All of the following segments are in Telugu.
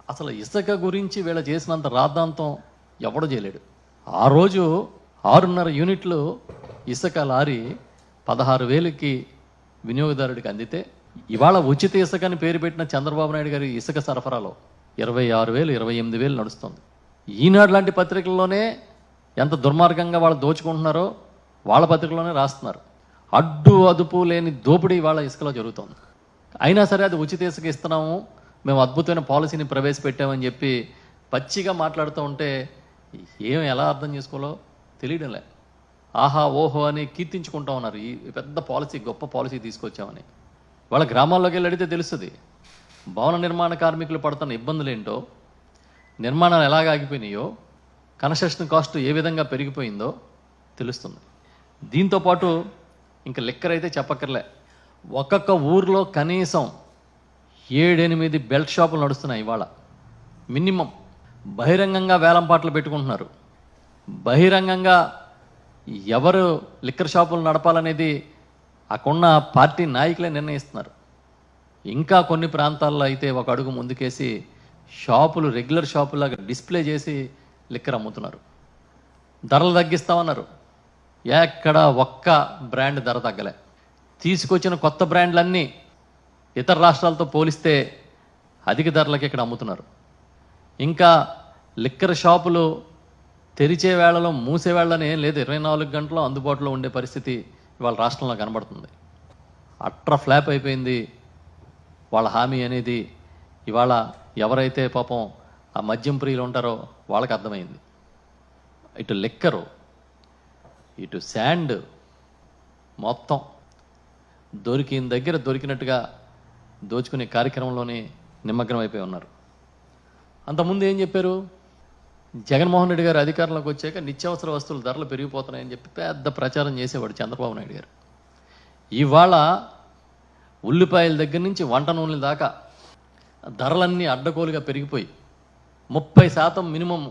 అసలు ఇసుక గురించి వీళ్ళ చేసినంత రాద్ధాంతం ఎవడు చేయలేడు. ఆ రోజు 6.5 యూనిట్లు ఇసుక లారీ 16,000కి వినియోగదారుడికి అందితే, ఇవాళ ఉచిత ఇసుకని పేరు పెట్టిన చంద్రబాబు నాయుడు గారి ఇసుక సరఫరాలో 26,000, 28,000 నడుస్తుంది. ఈనాడు లాంటి పత్రికల్లోనే ఎంత దుర్మార్గంగా వాళ్ళు దోచుకుంటున్నారో వాళ్ళ పత్రికలోనే రాస్తున్నారు. అడ్డు అదుపు లేని దోపిడీ వాళ్ళ ఇసుకలో జరుగుతుంది. అయినా సరే అది ఉచిత ఇసుక ఇస్తున్నాము, మేము అద్భుతమైన పాలసీని ప్రవేశపెట్టామని చెప్పి పచ్చిగా మాట్లాడుతూ ఉంటే ఎలా అర్థం చేసుకోవాలో తెలియడంలే. ఆహా ఓహో అని కీర్తించుకుంటా ఉన్నారు, ఈ పెద్ద పాలసీ, గొప్ప పాలసీ తీసుకొచ్చామని. వాళ్ళ గ్రామాల్లోకి వెళ్ళి అడిగితే తెలుస్తుంది భవన నిర్మాణ కార్మికులు పడుతున్న ఇబ్బందులు ఏంటో, నిర్మాణాలు ఎలాగ ఆగిపోయినాయో, కన్స్ట్రక్షన్ కాస్ట్ ఏ విధంగా పెరిగిపోయిందో తెలుస్తుంది. దీంతోపాటు ఇంకా లిక్కర్ అయితే చెప్పక్కర్లే. ఒక్కొక్క ఊర్లో కనీసం 7-8 బెల్ట్ షాపులు నడుస్తున్నాయి ఇవాళ మినిమం. బహిరంగంగా వేలంపాట్లు పెట్టుకుంటున్నారు. బహిరంగంగా ఎవరు లిక్కర్ షాపులు నడపాలనేది అక్కడున్న పార్టీ నాయకులే నిర్ణయిస్తున్నారు. ఇంకా కొన్ని ప్రాంతాల్లో అయితే ఒక అడుగు ముందుకేసి షాపులు రెగ్యులర్ షాపులాగా డిస్ప్లే చేసి లిక్కర్ అమ్ముతున్నారు. ధరలు తగ్గిస్తామన్నారు, ఎక్కడ ఒక్క బ్రాండ్ ధర తగ్గలే. తీసుకొచ్చిన కొత్త బ్రాండ్లన్నీ ఇతర రాష్ట్రాలతో పోలిస్తే అధిక ధరలకి ఇక్కడ అమ్ముతున్నారు. ఇంకా లిక్కర్ షాపులు తెరిచే వేళలో మూసే వేళని ఏం లేదు, 24 గంటలు అందుబాటులో ఉండే పరిస్థితి ఇవాళ రాష్ట్రంలో కనబడుతుంది. అట్రా ఫ్లాప్ అయిపోయింది వాళ్ళ హామీ అనేది. ఇవాళ ఎవరైతే పాపం ఆ మద్యం ప్రియులు ఉంటారో వాళ్ళకి అర్థమైంది. ఇటు లిక్కరు, ఇటు శాండ్, మొత్తం దొరికిన దగ్గర దొరికినట్టుగా దోచుకునే కార్యక్రమంలోనే నిమగ్నం అయిపోయి ఉన్నారు. అంతకుముందు ఏం చెప్పారు, జగన్మోహన్ రెడ్డి గారు అధికారంలోకి వచ్చాక నిత్యావసర వస్తువుల ధరలు పెరిగిపోతున్నాయని చెప్పి పెద్ద ప్రచారం చేసేవాడు చంద్రబాబు నాయుడు గారు. ఇవాళ ఉల్లిపాయల దగ్గర నుంచి వంట నూనెల దాకా ధరలన్నీ అడ్డగోలుగా పెరిగిపోయి 30% మినిమం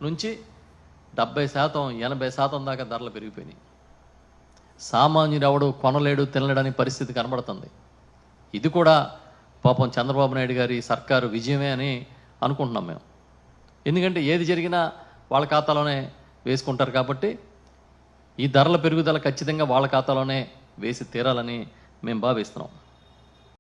నుంచి 70%, 80% దాకా ధరలు పెరిగిపోయినాయి. సామాన్యుడు ఎవడు కొనలేడు, తినలేడని పరిస్థితి కనబడుతుంది. ఇది కూడా పాపం చంద్రబాబు నాయుడు గారి సర్కారు విజయమే అని అనుకుంటున్నాం మేము. ఎందుకంటే ఏది జరిగినా వాళ్ళ ఖాతాలోనే వేసుకుంటారు కాబట్టి ఈ ధరల పెరుగుదల ఖచ్చితంగా వాళ్ళ ఖాతాలోనే వేసి తీరాలని మేము భావిస్తున్నాం.